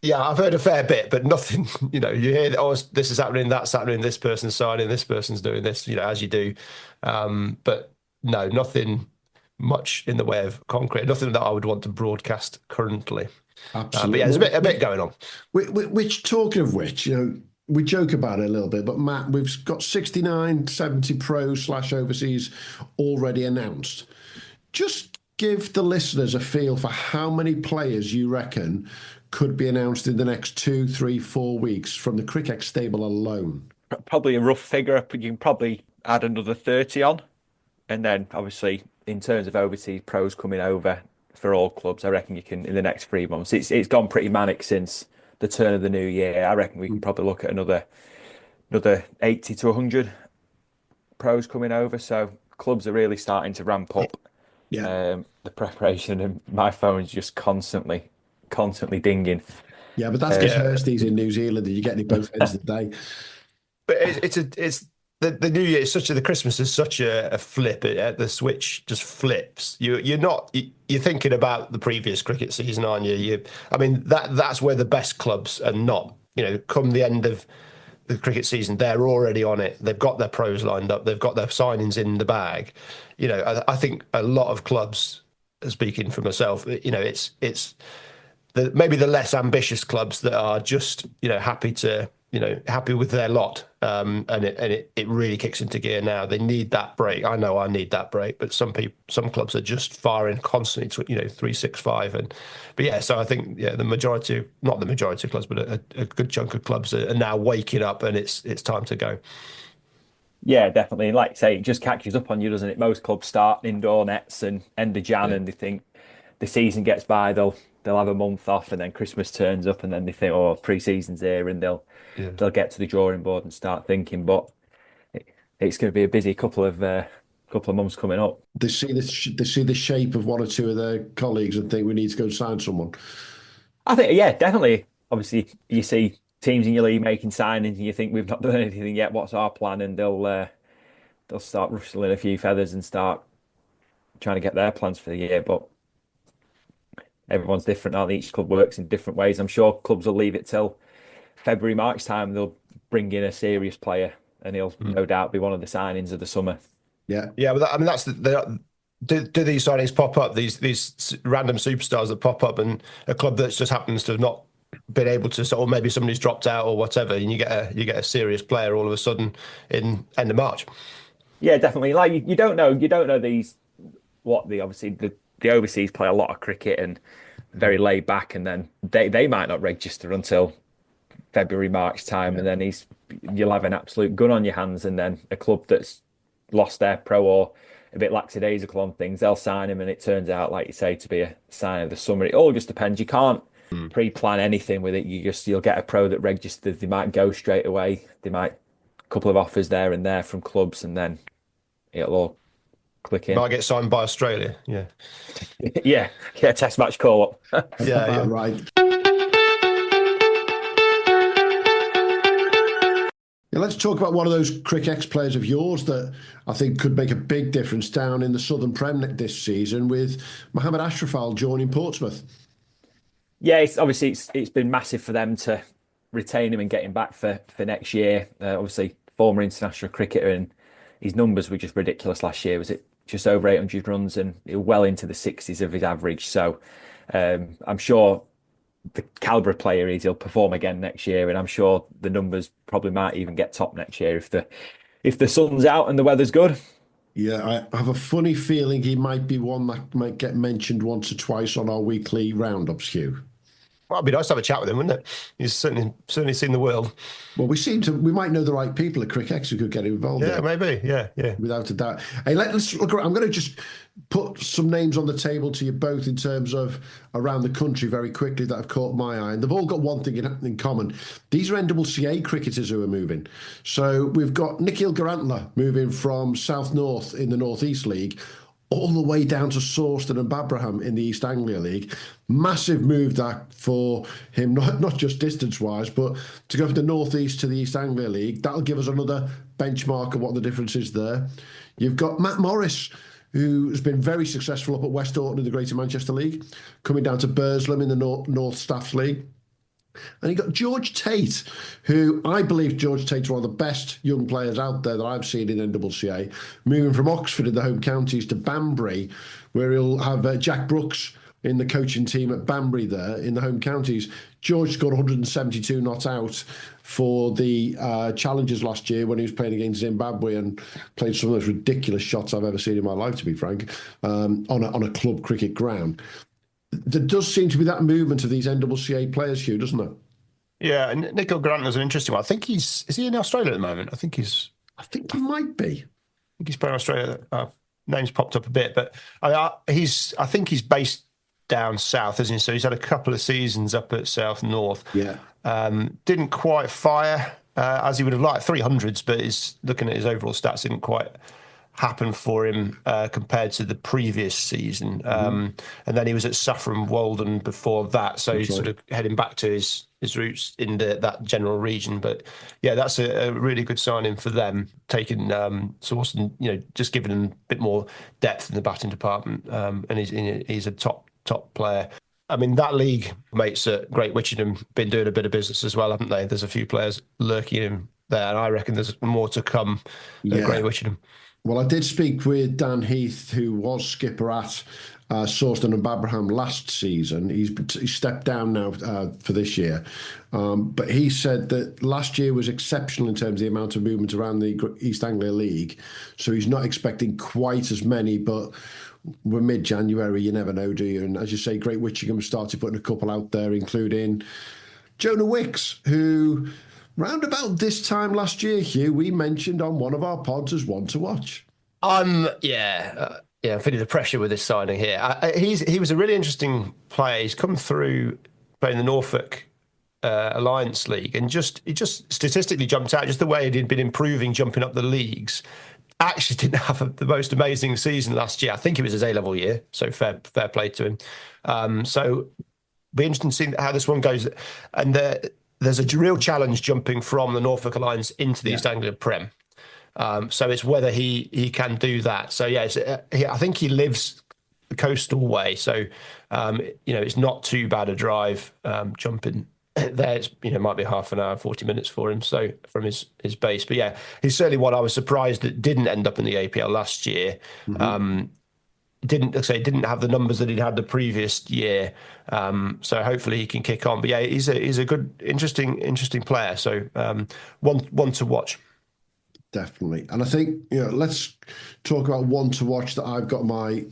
yeah, I've heard a fair bit, but nothing. You hear this is happening, that's happening, this person's signing, this person's doing this, as you do. But no, nothing much in the way of concrete. Nothing that I would want to broadcast currently. Absolutely. But yeah, there's a bit going on. Which, talking of which, we joke about it a little bit, but Matt, we've got 69, 70 pros / overseas already announced. Just give the listeners a feel for how many players you reckon could be announced in the next 2, 3, 4 weeks from the Cric stable alone. Probably a rough figure, but you can probably add another 30 on. And then, obviously, in terms of overseas pros coming over for all clubs, I reckon you can, in the next 3 months. It's gone pretty manic since the turn of the new year. I reckon we can probably look at another 80 to 100 pros coming over, so clubs are really starting to ramp up the preparation, and my phone's just constantly dinging. Yeah, but that's because Hursty's in New Zealand and you're getting it both ends of the day. But it's the New Year is the Christmas is such a flip. The switch just flips. You're thinking about the previous cricket season, aren't you? I mean that's where the best clubs are not. Come the end of the cricket season, they're already on it. They've got their pros lined up. They've got their signings in the bag. I think a lot of clubs, speaking for myself, it's maybe the less ambitious clubs that are just happy with their lot, and it really kicks into gear now. They need that break. I know I need that break, but some clubs are just firing constantly to 365, so I think the majority, not the majority of clubs, but a good chunk of clubs are now waking up, and it's time to go. Yeah, definitely. And like you say, it just catches up on you, doesn't it? Most clubs start indoor nets and end of Jan, and they think the season gets by, they'll have a month off, and then Christmas turns up, and then they think, oh, pre-season's here, and they'll get to the drawing board and start thinking. But it's going to be a busy couple of months coming up. They see the shape of one or two of their colleagues and think we need to go sign someone. I think, yeah, definitely. Obviously, you see teams in your league making signings, and you think we've not done anything yet. What's our plan? And they'll start rustling a few feathers and start trying to get their plans for the year. But everyone's different, aren't they? Each club works in different ways. I'm sure clubs will leave it till February, March time. They'll bring in a serious player, and he'll no doubt be one of the signings of the summer. Yeah, but that's do these signings pop up? These random superstars that pop up, and a club that just happens to have not been able to, or maybe somebody's dropped out or whatever, and you get a serious player all of a sudden in end of March. Yeah, definitely. Like you don't know these obviously the overseas play a lot of cricket and very laid back, and then they might not register until February, March time, and then you'll have an absolute gun on your hands, and then a club that's lost their pro or a bit lackadaisical on things, they'll sign him, and it turns out, like you say, to be a sign of the summer. It all just depends. You can't pre-plan anything with it. You'll get a pro that registers. They might go straight away. They might a couple of offers there and there from clubs, and then it'll all click in. Might get signed by Australia. Yeah. yeah. Test match call up. yeah. Right. Yeah, let's talk about one of those Cric ex-players of yours that I think could make a big difference down in the Southern Prem this season, with Mohammad Ashrafal joining Portsmouth. Yeah, it's been massive for them to retain him and get him back for next year. Obviously, former international cricketer, and his numbers were just ridiculous last year. Was it just over 800 runs and well into the 60s of his average? So I'm sure the calibre of player he'll perform again next year, and I'm sure the numbers probably might even get top next year if the sun's out and the weather's good. Yeah, I have a funny feeling he might be one that might get mentioned once or twice on our weekly roundups, Hugh. Well, it'd be nice to have a chat with him, wouldn't it? He's certainly seen the world. Well, we might know the right people at Cric who could get involved. Yeah, maybe. Yeah. Without a doubt. Hey, let's look around. I'm going to just put some names on the table to you both in terms of around the country very quickly that have caught my eye. And they've all got one thing in common. These are NCCA cricketers who are moving. So we've got Nikhil Garantla moving from South North in the North East League all the way down to Sawston and Babraham in the East Anglia League. Massive move that for him, not just distance-wise, but to go from the North East to the East Anglia League. That'll give us another benchmark of what the difference is there. You've got Matt Morris, who has been very successful up at West Orton in the Greater Manchester League, coming down to Burslem in the North Staffs League. And you got George Tate, who I believe George Tate's one of the best young players out there that I've seen in NCCA, moving from Oxford in the home counties to Banbury, where he'll have Jack Brooks in the coaching team at Banbury there in the home counties. George scored 172 not out for the Challengers last year when he was playing against Zimbabwe, and played some of those ridiculous shots I've ever seen in my life, to be frank, on a club cricket ground. There does seem to be that movement of these NCCA players, Hugh, doesn't there? Yeah, and Nikhil Garantla's an interesting one. I think is he in Australia at the moment? I think he might be. I think he's playing Australia. Name's popped up a bit, but I think he's based down south, isn't he? So he's had a couple of seasons up at South North. Yeah. Didn't quite fire as he would have liked, 300s, but looking at his overall stats didn't quite happen for him compared to the previous season. And then he was at Saffron Walden before that, so he's sort of heading back to his roots in that general region. But yeah, that's a really good signing for them, taking Sawson, just giving him a bit more depth in the batting department. And he's a top player. I mean, that league mates at Great Witchingham been doing a bit of business as well, haven't they? There's a few players lurking in there, and I reckon there's more to come at Great Witchingham. Well, I did speak with Dan Heath, who was skipper at Sawston and Babraham last season. He's stepped down now for this year. But he said that last year was exceptional in terms of the amount of movement around the East Anglia League. So he's not expecting quite as many, but we're mid-January, you never know, do you? And as you say, Great Witchingham started putting a couple out there, including Jonah Wicks, who... round about this time last year, Hugh, we mentioned on one of our pods as one to watch. I'm feeling the pressure with this signing here. He was a really interesting player. He's come through playing the Norfolk Alliance League, and he just statistically jumped out. Just the way he'd been improving, jumping up the leagues. Actually, didn't have the most amazing season last year. I think it was his A-level year, so fair play to him. So, be interesting to see how this one goes. And there's a real challenge jumping from the Norfolk Alliance into the East Anglia Prem. So it's whether he can do that. So yeah, I think he lives the coastal way. So it's not too bad a drive jumping there. It might be half an hour, 40 minutes for him. So from his base, but yeah, he's certainly one I was surprised that didn't end up in the APL last year. Didn't have the numbers that he'd had the previous year, so hopefully he can kick on. But yeah, he's a good, interesting player. So one to watch. Definitely, and I think let's talk about one to watch that I've got my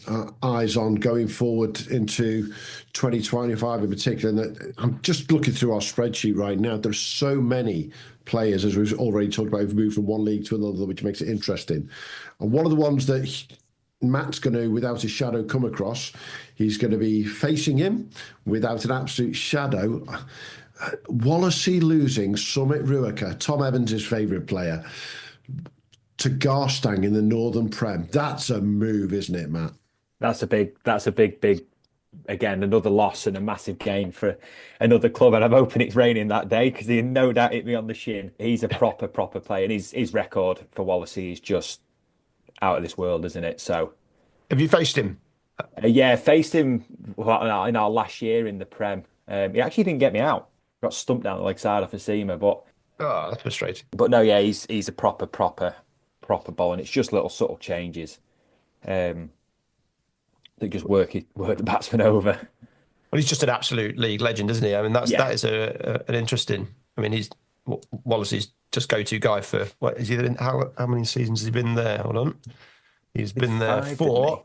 eyes on going forward into 2025 in particular. And that I'm just looking through our spreadsheet right now. There's so many players, as we've already talked about, who've moved from one league to another, which makes it interesting. And one of the ones that Matt's going to, without a shadow, come across. He's going to be facing him without an absolute shadow. Wallasey losing Summit Ruaka, Tom Evans' favourite player, to Garstang in the Northern Prem. That's a move, isn't it, Matt? That's a big, again, another loss and a massive gain for another club. And I'm hoping it's raining that day because he no doubt hit me on the shin. He's a proper player. And his record for Wallasey is just out of this world, isn't it? So, have you faced him? Faced him in our last year in the Prem. He actually didn't get me out. Got stumped down the leg side off a seamer, but that's frustrating. But no, yeah, he's a proper ball, and it's just little subtle changes that just work the batsman over. Well, he's just an absolute league legend, isn't he? I mean, that is an interesting. I mean, he's Wallasey's just go-to guy for what is he? How many seasons has he been there? Hold on, he's been there for.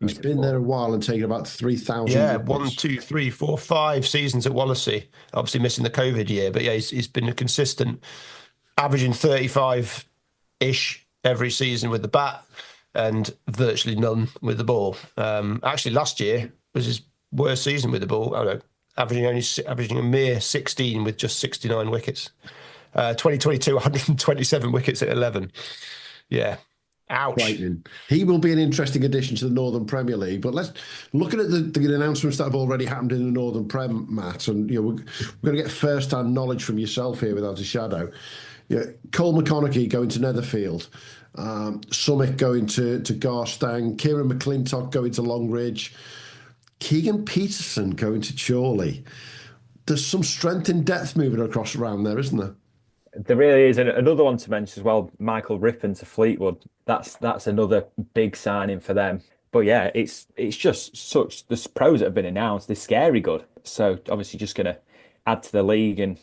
He's been there a while and taken about 3,000. Yeah, 1, 2, 3, 4, 5 seasons at Wallasey. Obviously missing the COVID year, but yeah, he's been a consistent, averaging 35-ish every season with the bat, and virtually none with the ball. Actually, last year was his worst season with the ball. I don't know, averaging a mere 16 with just 69 wickets. 2022, 127 wickets at 11. Yeah. Ouch. Frightening. He will be an interesting addition to the Northern Premier League. But let's looking at the announcements that have already happened in the Northern Prem, Matt, and we're going to get first-hand knowledge from yourself here without a shadow. Cole McConaughey going to Netherfield, Summit going to Garstang, Kieran McClintock going to Longridge, Keegan Peterson going to Chorley. There's some strength in depth moving across around there, isn't there? There really is. And another one to mention as well, Michael Rippon to Fleetwood. That's another big signing for them. But yeah, it's just such, the pros that have been announced, they're scary good. So obviously just going to add to the league. And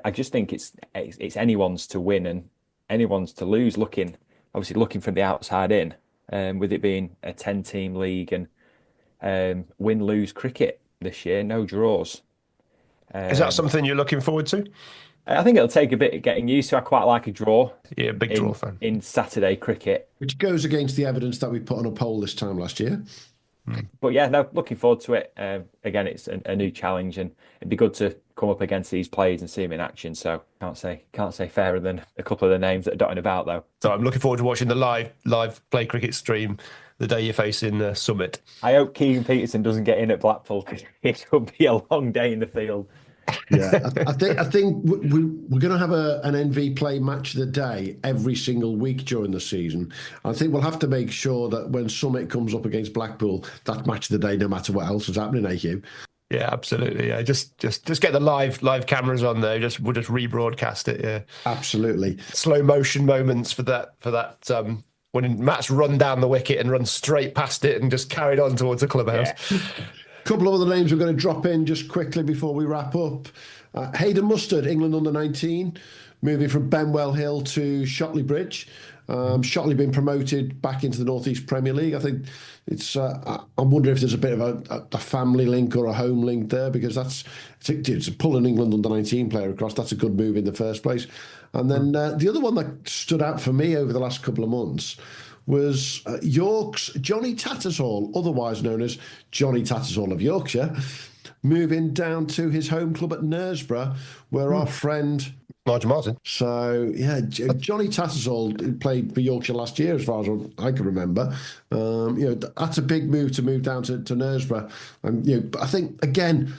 I just think it's anyone's to win and anyone's to lose, looking from the outside in, with it being a 10-team league and win-lose cricket this year, no draws. Is that something you're looking forward to? I think it'll take a bit of getting used to. I quite like a draw. Yeah, big draw fan. In Saturday cricket. Which goes against the evidence that we put on a poll this time last year. But yeah, no, looking forward to it. Again, it's a new challenge, and it'd be good to come up against these players and see them in action. So can't say fairer than a couple of the names that are dotting about though. So I'm looking forward to watching the live play cricket stream the day you're facing Summit. I hope Keegan Peterson doesn't get in at Blackpool because it could be a long day in the field. Yeah, I think we're going to have an NV play match of the day every single week during the season. I think we'll have to make sure that when Summit comes up against Blackpool, that match of the day, no matter what else is happening, Hugh. Yeah, absolutely. Yeah, just get the live cameras on there. We'll just rebroadcast it. Yeah, absolutely. Slow motion moments for that. When Matt's run down the wicket and run straight past it and just carried on towards the clubhouse. Yeah. Couple of other names we're going to drop in just quickly before we wrap up. Hayden Mustard, England under-19, moving from Benwell Hill to Shotley Bridge. Shotley being promoted back into the North East Premier League. I think it's. I'm wondering if there's a bit of a family link or a home link there, because it's pull an England under-19 player across. That's a good move in the first place. And then the other one that stood out for me over the last couple of months was York's Johnny Tattersall, otherwise known as Johnny Tattersall of Yorkshire, moving down to his home club at Knaresborough, where our friend Nigel Martin. So yeah, Johnny Tattersall played for Yorkshire last year, as far as I can remember. That's a big move to move down to Knaresborough, and I think again,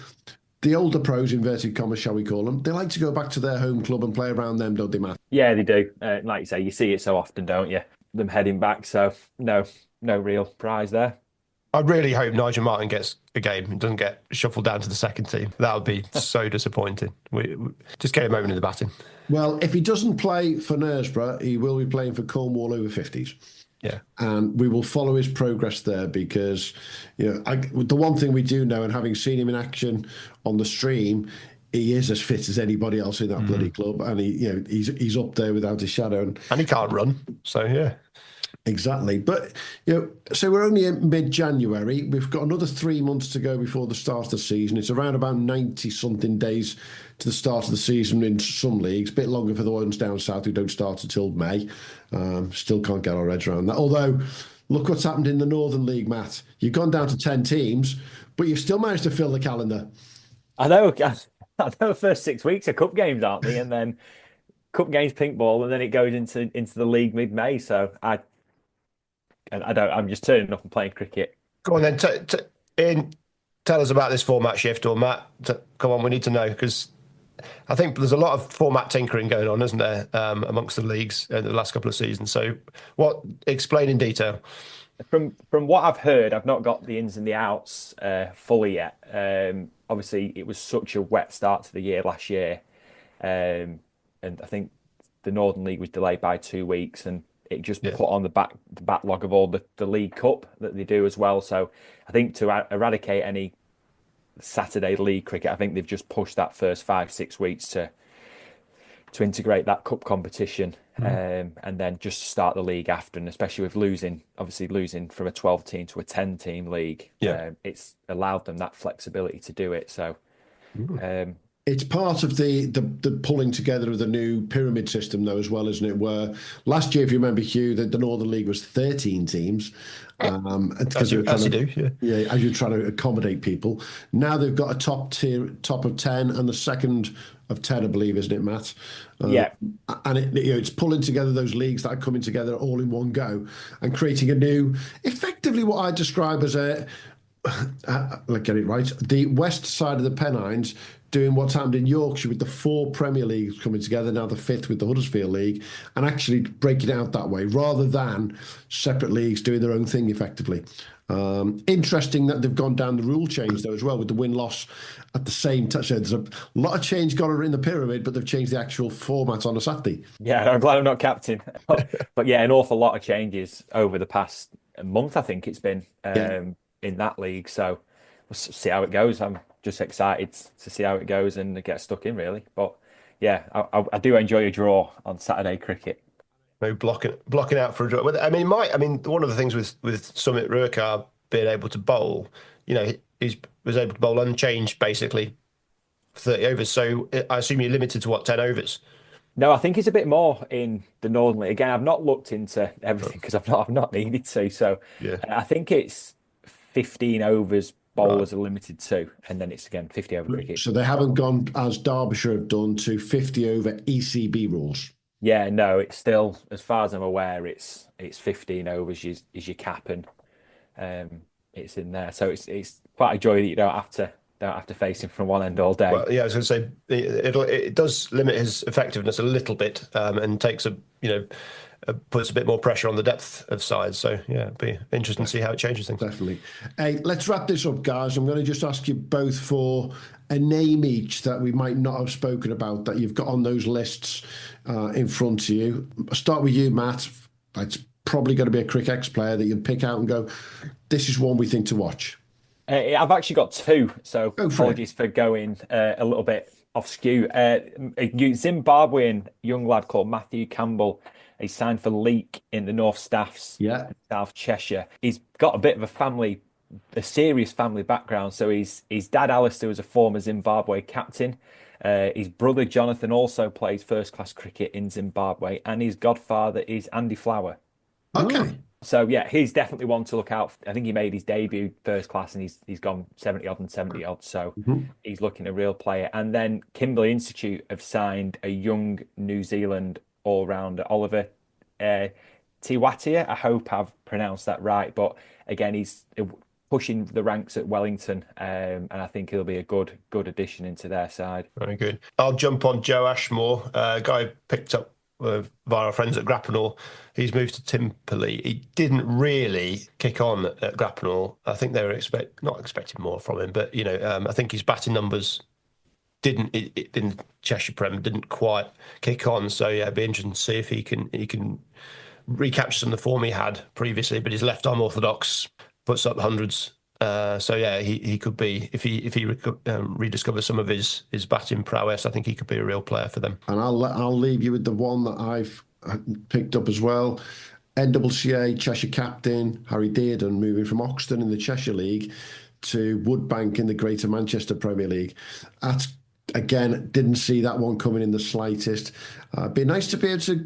the older pros, inverted commas, shall we call them, they like to go back to their home club and play around them, don't they, Matt? Yeah, they do. Like you say, you see it so often, don't you? Them heading back. So no real prize there. I really hope Nigel Martin gets a game and doesn't get shuffled down to the second team. That would be so disappointing. We just get him over in the batting. Well, if he doesn't play for Knaresborough, he will be playing for Cornwall over 50s. Yeah. And we will follow his progress there, because the one thing we do know, and having seen him in action on the stream, he is as fit as anybody else in that bloody club, and he's up there without a shadow. And he can't run, so yeah. Exactly. But, so we're only in mid-January. We've got another 3 months to go before the start of the season. It's around about 90-something days to the start of the season in some leagues. A bit longer for the ones down south who don't start until May. Still can't get our heads around that. Although, look what's happened in the Northern League, Matt. You've gone down to 10 teams, but you've still managed to fill the calendar. I know the first 6 weeks are cup games, aren't they? And then cup games, pink ball, and then it goes into the league mid-May. So I'm just turning up and playing cricket. Go on then, Ian, tell us about this format shift, or Matt. Come on, we need to know, because I think there's a lot of format tinkering going on, isn't there, amongst the leagues in the last couple of seasons. So, explain in detail. From what I've heard, I've not got the ins and the outs fully yet. Obviously, it was such a wet start to the year last year, and I think the Northern League was delayed by 2 weeks, and it just put on the backlog of all the League Cup that they do as well. So I think to eradicate any Saturday league cricket, I think they've just pushed that first 5-6 weeks to integrate that cup competition, and then just start the league after. And especially with losing from a 12-team to a 10-team league, it's allowed them that flexibility to do it. So it's part of the pulling together of the new pyramid system, though, as well, isn't it? Where last year, if you remember, Hugh, the Northern League was 13 teams. As you're trying to accommodate people. Now they've got a top of 10, and the second of 10, I believe, isn't it, Matt? And it's pulling together those leagues that are coming together all in one go and creating a new, effectively what I describe as let's get it right, the west side of the Pennines, doing what's happened in Yorkshire with the 4 Premier Leagues coming together, now the 5th with the Huddersfield League, and actually breaking it out that way, rather than separate leagues doing their own thing effectively. Interesting that they've gone down the rule change, though, as well, with the win-loss at the same time. So there's a lot of change gone on in the pyramid, but they've changed the actual format on a Saturday. Yeah, I'm glad I'm not captain. But yeah, an awful lot of changes over the past month, I think it's been, in that league. So we'll see how it goes. I'm just excited to see how it goes and get stuck in, really. But yeah, I do enjoy a draw on Saturday cricket. Maybe blocking out for a draw. I mean, one of the things with Summit Ruakar being able to bowl, he was able to bowl unchanged basically for 30 overs. So I assume you're limited to 10 overs. No, I think it's a bit more in the Northern League. Again, I've not looked into everything because I've not needed to. So I think it's 15 overs bowlers are limited to, and then it's again 50 over cricket. So they haven't gone, as Derbyshire have done, to 50 over ECB rules. Yeah, no, it's still, as far as I'm aware, it's 15 overs is your cap, and it's in there. So it's quite a joy that you don't have to face him from one end all day. Well, yeah, I was going to say it does limit his effectiveness a little bit, and takes puts a bit more pressure on the depth of sides. So yeah, it'd be interesting to see how it changes things. Definitely. Hey, let's wrap this up, guys. I'm going to just ask you both for a name each that we might not have spoken about that you've got on those lists in front of you. I'll start with you, Matt. It's probably going to be a Cric ex-player that you'd pick out and go, this is one we think to watch. I've actually got two, so apologies for going a little bit off skew. A Zimbabwean young lad called Matthew Campbell. He signed for Leek in the North Staffs, South Cheshire. He's got a bit of a serious family background. So his dad, Alistair, was a former Zimbabwe captain. His brother, Jonathan, also plays first-class cricket in Zimbabwe. And his godfather is Andy Flower. Okay. So, yeah, he's definitely one to look out for. I think he made his debut first class and he's gone 70-odd and 70-odd. So he's looking a real player. And then Kimberley Institute have signed a young New Zealand all-rounder, Oliver Tiwatia. I hope I've pronounced that right. But, again, he's pushing the ranks at Wellington, and I think he'll be a good addition into their side. Very good. I'll jump on Joe Ashmore, a guy picked up via our friends at Grappenhall. He's moved to Timperley. He didn't really kick on at Grappenhall. I think they were not expecting more from him, but I think his batting numbers in Cheshire Prem didn't quite kick on. So yeah, it'd be interesting to see if he can recapture some of the form he had previously. But his left arm orthodox puts up hundreds. So yeah, he could be, if he rediscovers some of his batting prowess, I think he could be a real player for them. And I'll leave you with the one that I've picked up as well. NCCA Cheshire captain Harry Dearden, moving from Oxton in the Cheshire League to Woodbank in the Greater Manchester Premier League. That's, again, didn't see that one coming in the slightest. It'd be nice to be able to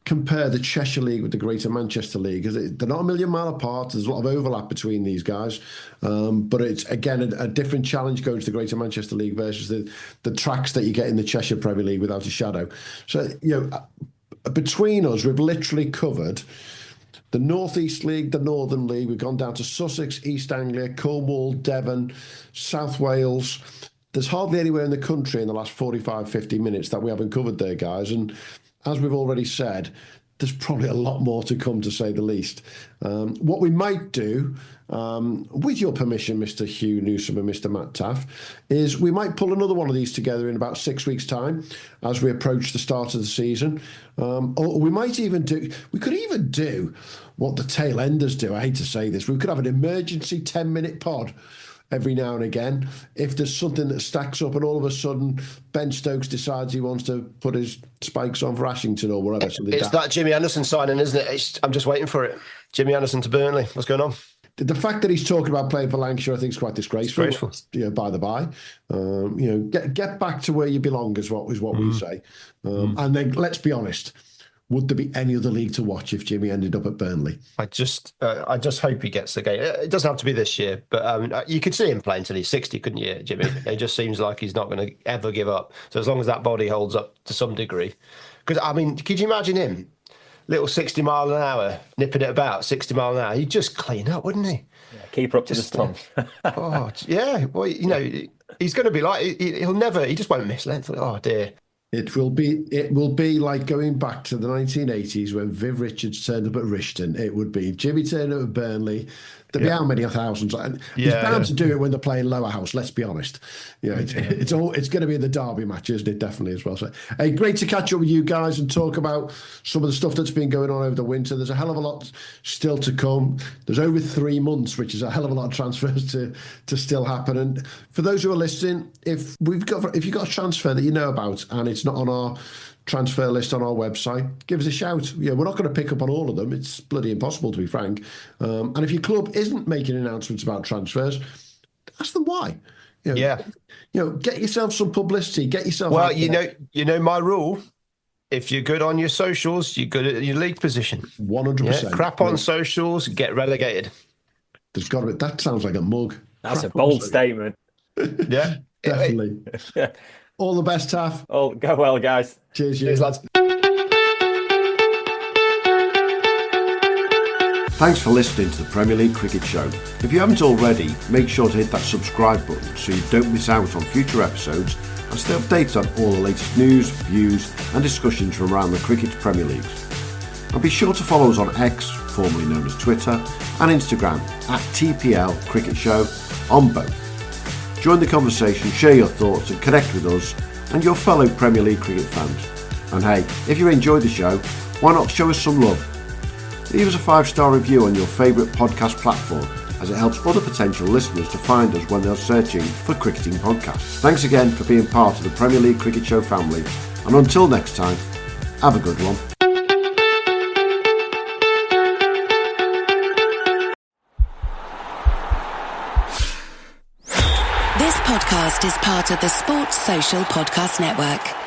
compare the Cheshire League with the Greater Manchester League, because they're not a million mile apart. There's a lot of overlap between these guys, but it's, again, a different challenge going to the Greater Manchester League versus the tracks that you get in the Cheshire Premier League, without a shadow. So, between us, we've literally covered the North East League, the Northern League. We've gone down to Sussex, East Anglia, Cornwall, Devon, South Wales. There's hardly anywhere in the country in the last 45, 50 minutes that we haven't covered there, guys. And as we've already said, there's probably a lot more to come, to say the least. What we might do, with your permission, Mr. Hugh Newsom and Mr. Matt Taaffe, is we might pull another one of these together in about 6 weeks' time as we approach the start of the season. Or we could even do what the tail enders do. I hate to say this. We could have an emergency 10-minute pod every now and again, if there's something that stacks up and all of a sudden Ben Stokes decides he wants to put his spikes on for Ashington or whatever. It's that Jimmy Anderson signing, isn't it? I'm just waiting for it. Jimmy Anderson to Burnley. What's going on? The fact that he's talking about playing for Lancashire, I think, is quite disgraceful. By the by, get back to where you belong is what we say. And then let's be honest. Would there be any other league to watch if Jimmy ended up at Burnley? I just hope he gets the game. It doesn't have to be this year, but you could see him playing till he's 60, couldn't you, Jimmy? It just seems like he's not going to ever give up. So as long as that body holds up to some degree. Because, could you imagine him? Little 60 mile an hour, nipping it about 60 mile an hour. He'd just clean up, wouldn't he? Yeah, keep her up to the stump. Oh, yeah. Well, he's going to be like, he just won't miss length. Oh, dear. It will be like going back to the 1980s when Viv Richards turned up at Rishton. It would be Jimmy turned up at Burnley. There'd be how many thousands? And he's bound to do it when they're playing Lower House. Let's be honest. It's going to be the derby match, isn't it? Definitely as well. So, hey, great to catch up with you guys and talk about some of the stuff that's been going on over the winter. There's a hell of a lot still to come. There's over 3 months, which is a hell of a lot of transfers to still happen. And for those who are listening, if you've got a transfer that you know about and it's not on our transfer list on our website, give us a shout. We're not going to pick up on all of them. It's bloody impossible, to be frank. And if your club isn't making announcements about transfers, ask them why. Get yourself some publicity. Get yourself. Well, you know my rule. If you're good on your socials, you're good at your league position. 100%. Crap on socials, get relegated. There's got to be. That sounds like a mug. That's a bold statement. Yeah, Definitely. All the best, Taaffe. Oh, go well, guys. Cheers, cheers, lads. Thanks for listening to the Premier League Cricket Show. If you haven't already, make sure to hit that subscribe button so you don't miss out on future episodes and stay updated on all the latest news, views and discussions from around the Cricket's Premier Leagues. And be sure to follow us on X, formerly known as Twitter, and Instagram at TPL Cricket Show on both. Join the conversation, share your thoughts and connect with us and your fellow Premier League cricket fans. And hey, if you enjoyed the show, why not show us some love? Leave us a 5-star review on your favourite podcast platform, as it helps other potential listeners to find us when they're searching for cricketing podcasts. Thanks again for being part of the Premier League Cricket Show family, and until next time, have a good one. This podcast is part of the Sports Social Podcast Network.